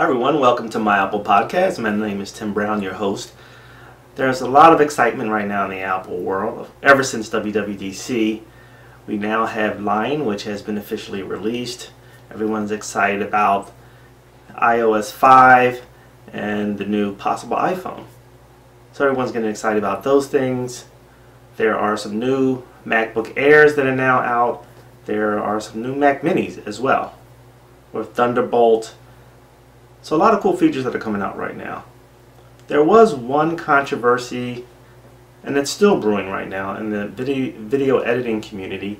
Hi everyone, welcome to my Apple Podcast. My name is Tim Brown, your host. There's a lot of excitement right now in the Apple world. Ever since WWDC, we now have Lion, which has been officially released. Everyone's excited about iOS 5 and the new possible iPhone. So everyone's getting excited about those things. There are some new MacBook Airs that are now out. There are some new Mac Minis as well, with Thunderbolt. So a lot of cool features that are coming out right now. There was one controversy, and it's still brewing right now in the video editing community,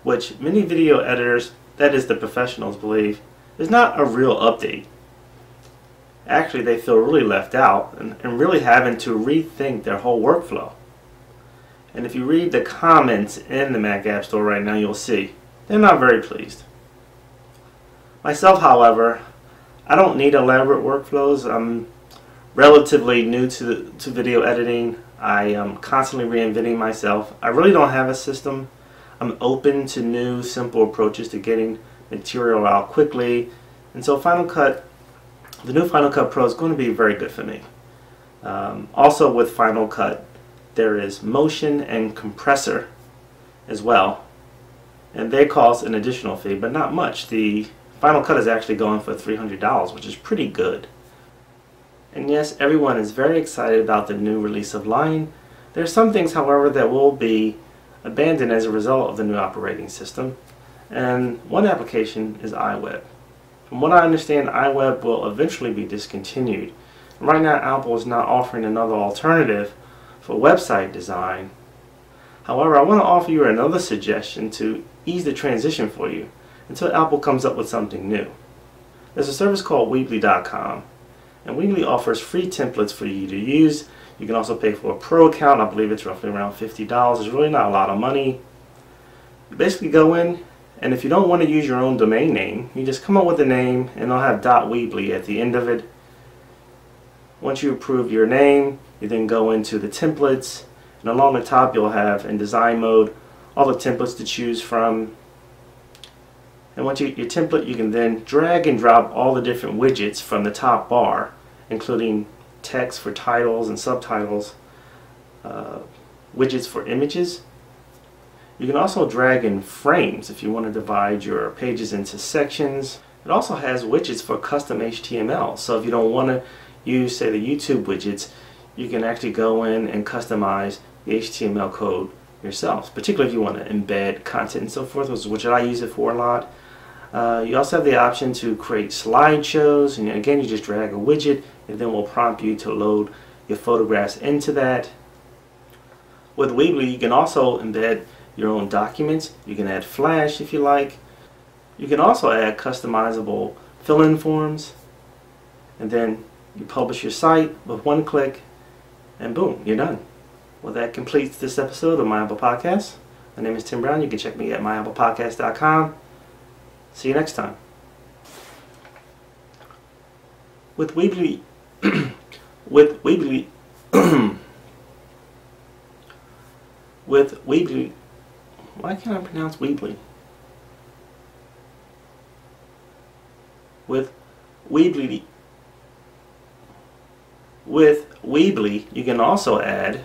which many video editors, that is the professionals, believe is not a real update. Actually, they feel really left out and really having to rethink their whole workflow. And if you read the comments in the Mac App Store right now, you'll see they're not very pleased. Myself, however, I don't need elaborate workflows. I'm relatively new to video editing. I am constantly reinventing myself. I really don't have a system. I'm open to new, simple approaches to getting material out quickly. And so Final Cut, the new Final Cut Pro is going to be very good for me. Also with Final Cut, there is motion and compressor as well. And they cost an additional fee, but not much. The Final Cut is actually going for $300, which is pretty good. And yes, everyone is very excited about the new release of Lion. There are some things, however, that will be abandoned as a result of the new operating system. And one application is iWeb. From what I understand, iWeb will eventually be discontinued. And right now, Apple is not offering another alternative for website design. However, I want to offer you another suggestion to ease the transition for you until Apple comes up with something new. There's a service called Weebly.com, and Weebly offers free templates for you to use. You can also pay for a pro account. I believe it's roughly around $50. It's really not a lot of money. You basically go in, and if you don't want to use your own domain name, you just come up with a name, and they'll have .weebly at the end of it. Once you approve your name, you then go into the templates, and along the top you'll have, in design mode, all the templates to choose from. And once your template, you can then drag and drop all the different widgets from the top bar, including text for titles and subtitles, widgets for images. You can also drag in frames if you want to divide your pages into sections. It also has widgets for custom HTML. So if you don't want to use, say, the YouTube widgets, you can actually go in and customize the HTML code yourself, particularly if you want to embed content and so forth, which I use it for a lot. You also have the option to create slideshows, and again, you just drag a widget and then will prompt you to load your photographs into that. With Weebly, you can also embed your own documents. You can add Flash if you like. You can also add customizable fill-in forms, and then you publish your site with one click, and boom, you're done. Well, that completes this episode of My Apple Podcast. My name is Tim Brown. You can check me at myapplepodcast.com. See you next time. With Weebly, with Weebly, why can't I pronounce Weebly? With Weebly, you can also add